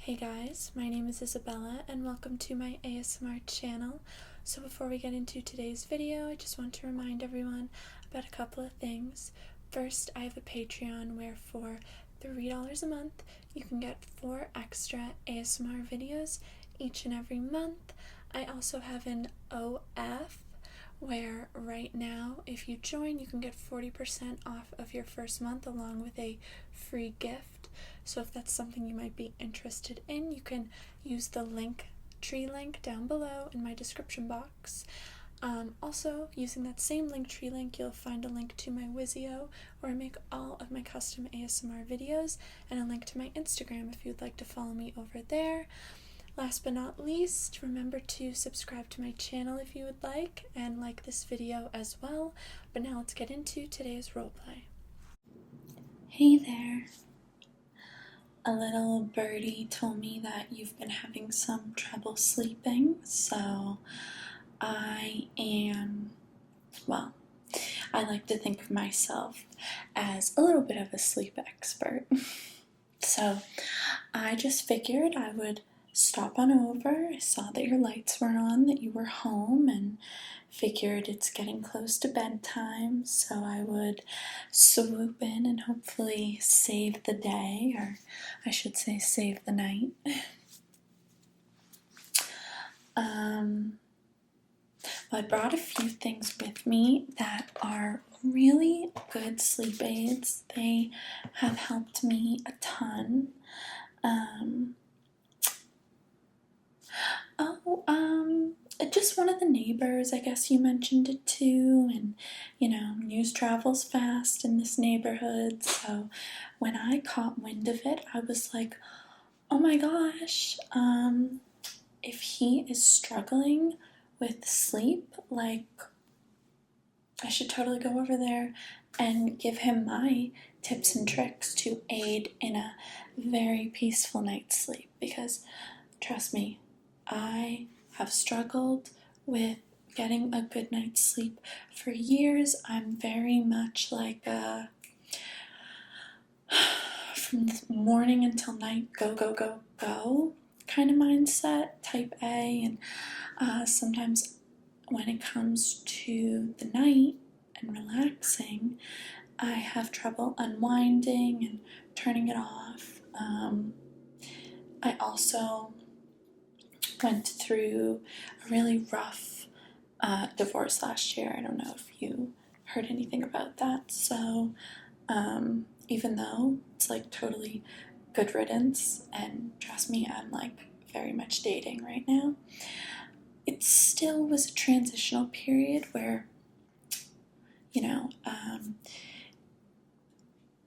Hey guys, my name is Isabella and welcome to my ASMR channel. So before we get into today's video, I just want to remind everyone about a couple of things. First, I have a Patreon where for $3 a month, you can get 4 extra ASMR videos each and every month. I also have an OF where right now, if you join, you can get 40% off of your first month along with a free gift. So if that's something you might be interested in, you can use the tree link down below in my description box. Also, using that same tree link, you'll find a link to my Wizio, where I make all of my custom ASMR videos, and a link to my Instagram if you'd like to follow me over there. Last but not least, remember to subscribe to my channel if you would like, and like this video as well. But now let's get into today's roleplay. Hey there. A little birdie told me that you've been having some trouble sleeping, so I like to think of myself as a little bit of a sleep expert. So I just figured I would stop on over. I saw that your lights were on, that you were home, and figured it's getting close to bedtime, so I would swoop in and hopefully save the day, or I should say save the night. I brought a few things with me that are really good sleep aids. They have helped me a ton. Just one of the neighbors, I guess you mentioned it too, and news travels fast in this neighborhood, so when I caught wind of it, I was like, oh my gosh, if he is struggling with sleep, I should totally go over there and give him my tips and tricks to aid in a very peaceful night's sleep, because trust me, I have struggled with getting a good night's sleep for years. I'm very much like from the morning until night, go, go, go, go kind of mindset, type A, and sometimes when it comes to the night and relaxing, I have trouble unwinding and turning it off. I also went through a really rough divorce last year. I don't know if you heard anything about that. So even though it's totally good riddance, and trust me, I'm very much dating right now, it still was a transitional period where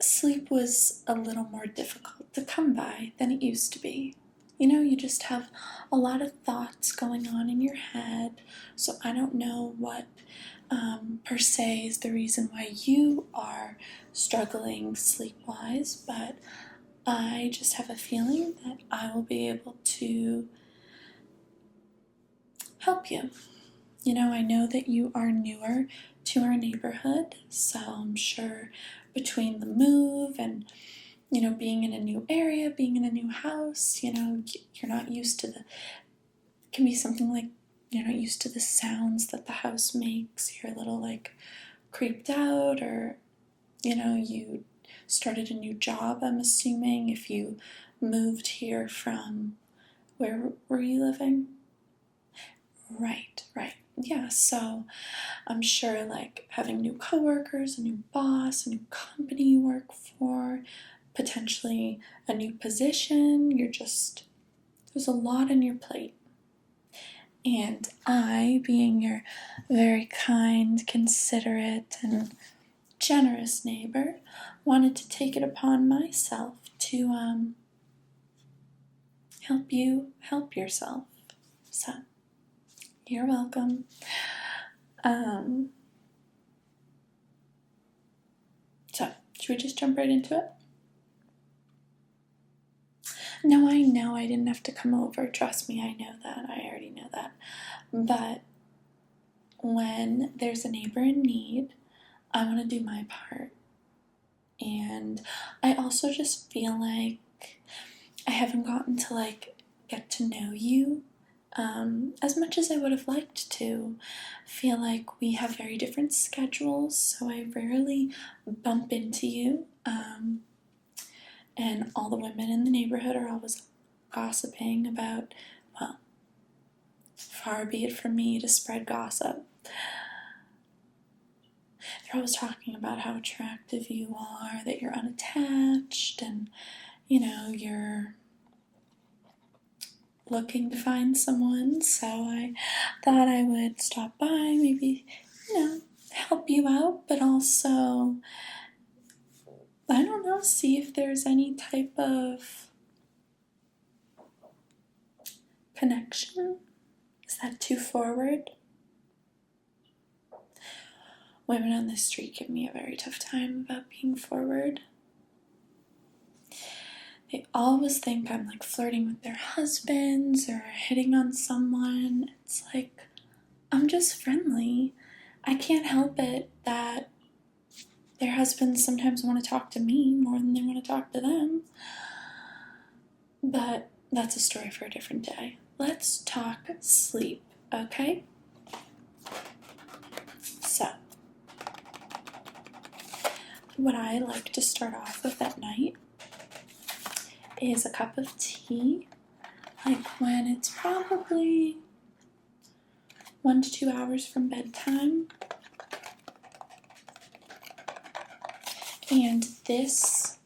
sleep was a little more difficult to come by than it used to be. You just have a lot of thoughts going on in your head, so I don't know what per se is the reason why you are struggling sleep-wise, but I just have a feeling that I will be able to help you. I know that you are newer to our neighborhood, so I'm sure between the move and being in a new area, being in a new house, you're not used to can be something like you're not used to the sounds that the house makes. You're a little creeped out, or you started a new job, I'm assuming, if you moved here from, where were you living? Right. Yeah, so I'm sure having new coworkers, a new boss, a new company you work for, potentially a new position, there's a lot on your plate. And I, being your very kind, considerate, and generous neighbor, wanted to take it upon myself to help you help yourself. So, you're welcome. So, should we just jump right into it? No, I know I didn't have to come over. Trust me, I know that. I already know that. But when there's a neighbor in need, I want to do my part. And I also just feel like I haven't gotten to get to know you as much as I would have liked to. I feel like we have very different schedules, so I rarely bump into you. And all the women in the neighborhood are always gossiping about, well, far be it from me to spread gossip. They're always talking about how attractive you are, that you're unattached, and, you're looking to find someone. So I thought I would stop by, maybe, help you out, but also, I don't know, see if there's any type of connection. Is that too forward? Women on the street give me a very tough time about being forward. They always think I'm flirting with their husbands or hitting on someone. It's I'm just friendly. I can't help it that their husbands sometimes want to talk to me more than they want to talk to them. But that's a story for a different day. Let's talk sleep, okay? So, what I like to start off with at night is a cup of tea, when it's probably 1 to 2 hours from bedtime. And this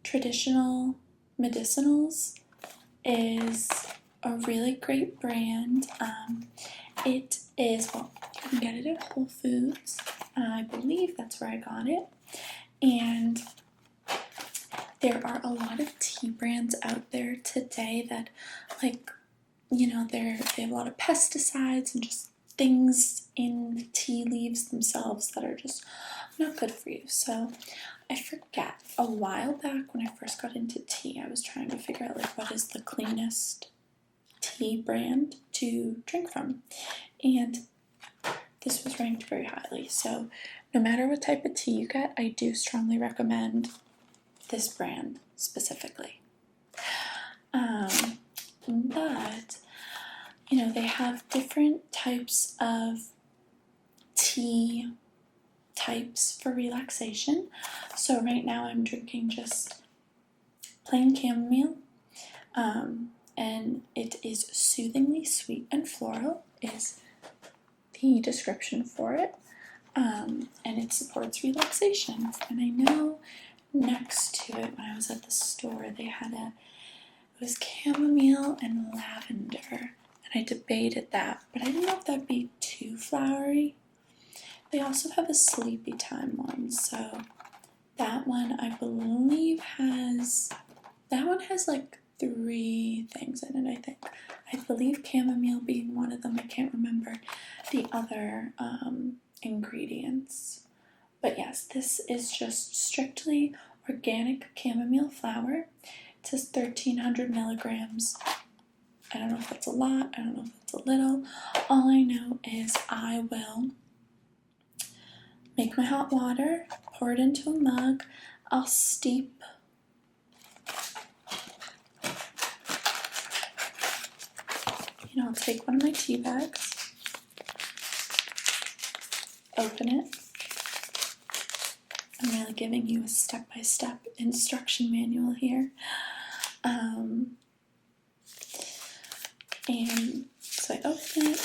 traditional medicinals is a really great brand. It is, you can get it at Whole Foods. I believe that's where I got it. And there are a lot of tea brands out there today that, they have a lot of pesticides and just things in the tea leaves themselves that are just not good for you. So I forget, a while back when I first got into tea, I was trying to figure out what is the cleanest tea brand to drink from. And this was ranked very highly. So no matter what type of tea you get, I do strongly recommend this brand specifically. But, they have different types of tea types for relaxation. So right now I'm drinking just plain chamomile, and it is soothingly sweet and floral is the description for it, and it supports relaxation. And I know next to it, when I was at the store, they had it was chamomile and lavender, and I debated that, but I didn't know if that'd be too flowery. They also have a sleepy time one, so that one I believe has 3 things in it, I think. I believe chamomile being one of them. I can't remember the other ingredients. But yes, this is just strictly organic chamomile flower. It says 1,300 milligrams. I don't know if that's a lot. I don't know if that's a little. All I know is I will make my hot water, pour it into a mug. I'll steep I'll take one of my tea bags, open it. I'm really giving you a step-by-step instruction manual here. And so I open it,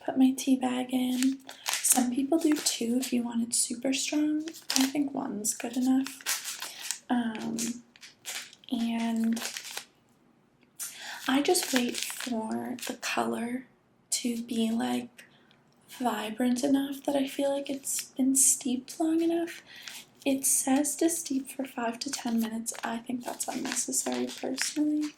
put my tea bag in. Some people do 2 if you want it super strong. I think 1's good enough. And I just wait for the color to be vibrant enough that I feel like it's been steeped long enough. It says to steep for 5 to 10 minutes. I think that's unnecessary personally.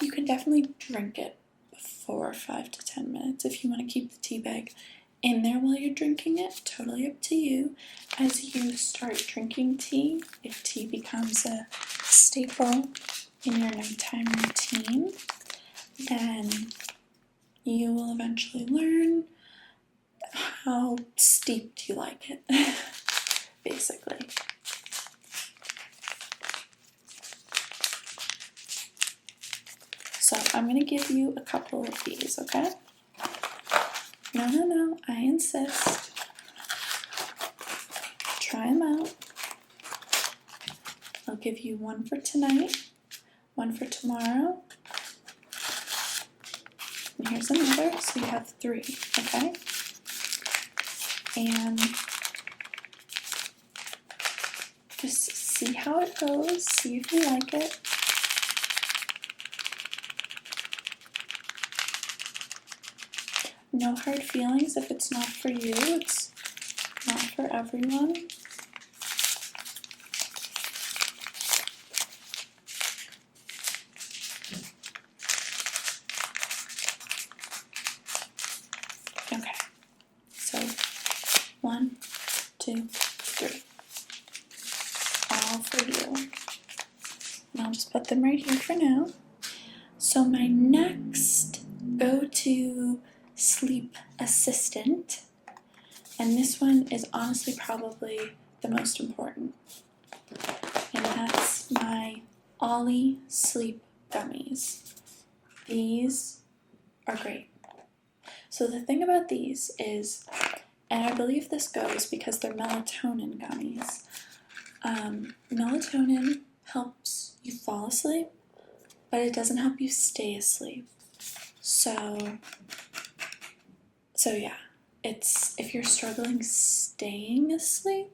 You can definitely drink it before 5 to 10 minutes if you want to keep the tea bag in there while you're drinking it. Totally up to you. As you start drinking tea, if tea becomes a staple in your nighttime routine, then you will eventually learn how steeped you like it, basically. So I'm going to give you a couple of these, okay? No, I insist. Try them out. I'll give you one for tonight, one for tomorrow, and here's another, so you have 3, okay? And just see how it goes, see if you like it. No hard feelings if it's not for you, it's not for everyone. Okay, so 1, 2, 3. All for you. And I'll just put them right here for now. So my next go-to sleep assistant, and this one is honestly probably the most important, and that's my Ollie Sleep Gummies. These are great. So the thing about these is, and I believe this goes because they're melatonin gummies, melatonin helps you fall asleep, but it doesn't help you stay asleep. So yeah, if you're struggling staying asleep,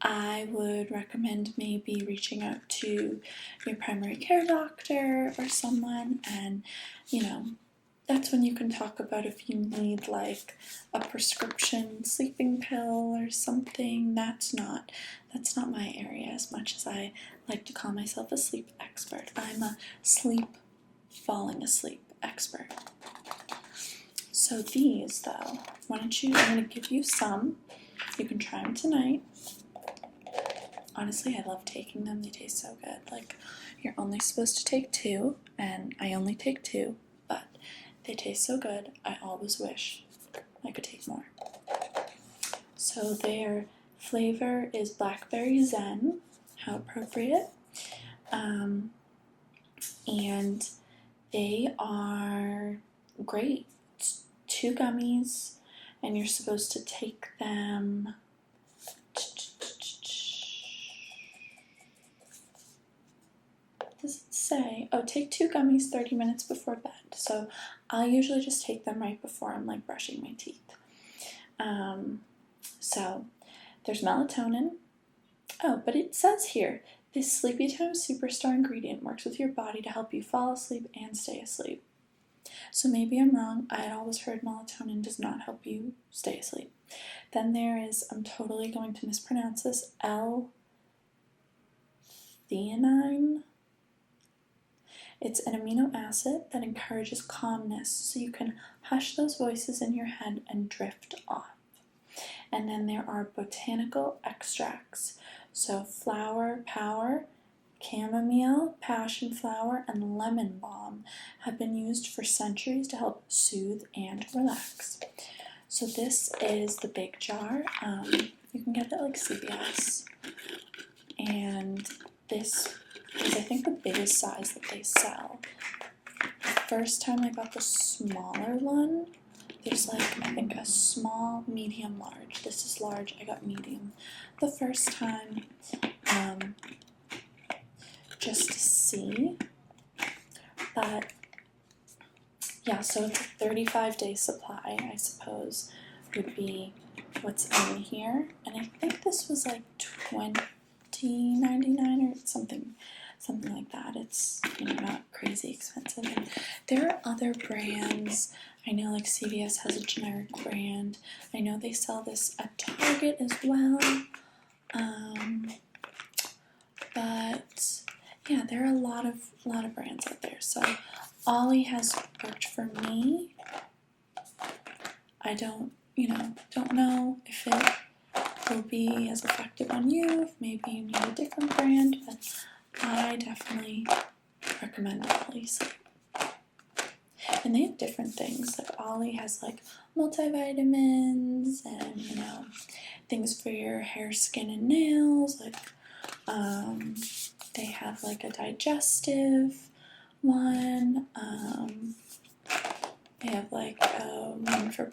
I would recommend maybe reaching out to your primary care doctor or someone, and that's when you can talk about if you need like a prescription sleeping pill or something. That's not my area, as much as I like to call myself a sleep expert. I'm a falling asleep expert. So these though, I'm going to give you some. You can try them tonight. Honestly, I love taking them. They taste so good. Like, you're only supposed to take 2, and I only take 2, but they taste so good. I always wish I could take more. So their flavor is Blackberry Zen. How appropriate. And they are great. It's 2 gummies, and you're supposed to take them. Does it say? Oh, take 2 gummies 30 minutes before bed. So I usually just take them right before I'm like brushing my teeth. So there's melatonin. Oh, but it says here, this Sleepy Time Superstar ingredient works with your body to help you fall asleep and stay asleep. So maybe I'm wrong. I had always heard melatonin does not help you stay asleep. Then there is, I'm totally going to mispronounce this, L-theanine. It's an amino acid that encourages calmness, so you can hush those voices in your head and drift off. And then there are botanical extracts. So flower power, chamomile, passion flower, and lemon balm have been used for centuries to help soothe and relax. So this is the big jar. You can get it at like CVS. And this is, I think, the biggest size that they sell. The first time I got the smaller one, there's like, I think, a small, medium, large. This is large, I got medium. The first time, just to see. But yeah, so it's a 35-day supply, I suppose, would be what's in here. And I think this was like $20.99 or something like that. It's not crazy expensive. And there are other brands. I know like CVS has a generic brand. I know they sell this at Target as well. But yeah, there are a lot of brands out there. So Ollie has worked for me. I don't know if it will be as effective on you, if maybe you need a different brand, but I definitely recommend Ollie Sleep. And they have different things. Like Ollie has like multivitamins and things for your hair, skin, and nails. Like they have like a digestive one.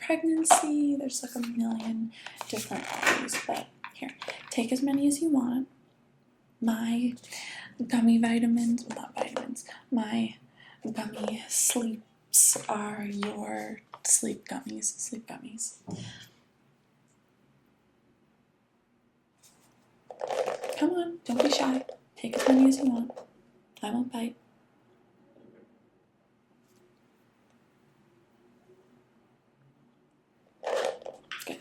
pregnancy. There's like a million different ways, but here, take as many as you want. My gummy vitamins, well, not vitamins, my gummy sleeps are your sleep gummies. Come on, don't be shy. Take as many as you want. I won't bite. Good.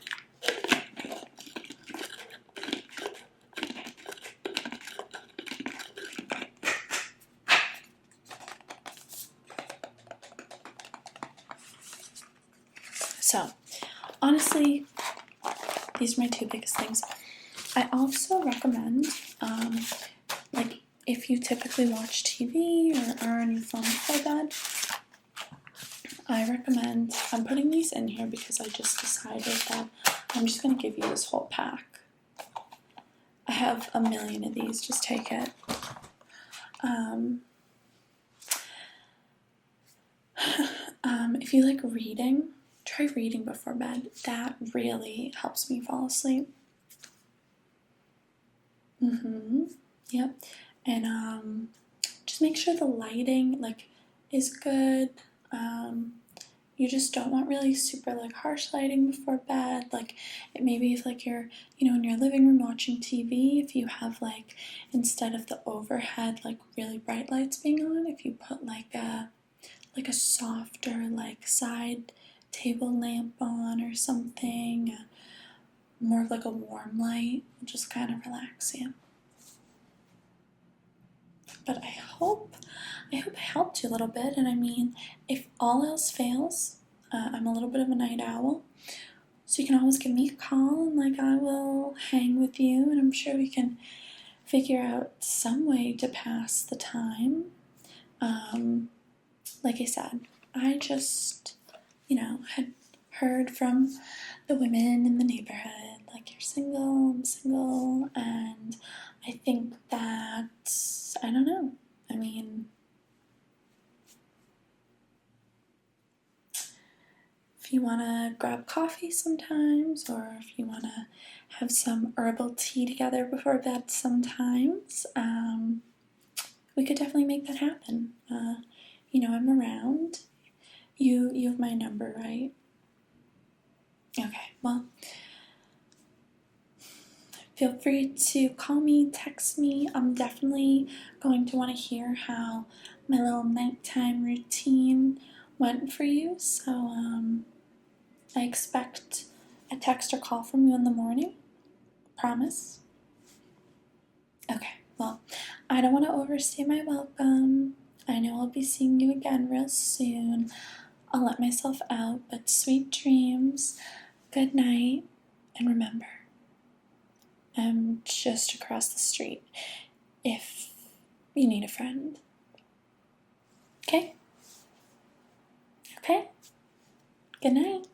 So, honestly, these are my two biggest things. I also recommend, like, if you typically watch TV or are on your phone before bed, I recommend, I'm putting these in here because I just decided that I'm just going to give you this whole pack. I have a million of these, just take it. If you like reading, try reading before bed. That really helps me fall asleep. Yep. And just make sure the lighting is good. You just don't want really super harsh lighting before bed. Maybe if you're in your living room watching TV, if you have instead of the overhead really bright lights being on, if you put a softer side table lamp on or something, more of a warm light, will just kind of relax you. But I hope I helped you a little bit. And I mean, if all else fails, I'm a little bit of a night owl, so you can always give me a call and I will hang with you, and I'm sure we can figure out some way to pass the time. Like I said, I just, had heard from the women in the neighborhood, you're single, I'm single, and I think that, I don't know, I mean, if you want to grab coffee sometimes, or if you want to have some herbal tea together before bed sometimes, we could definitely make that happen. I'm around. You have my number, right? Okay, well, feel free to call me, text me. I'm definitely going to want to hear how my little nighttime routine went for you. So I expect a text or call from you in the morning. Promise? Okay, well, I don't want to overstay my welcome. I know I'll be seeing you again real soon. I'll let myself out, but sweet dreams, good night, and remember, I'm just across the street if you need a friend. Okay? Okay? Good night.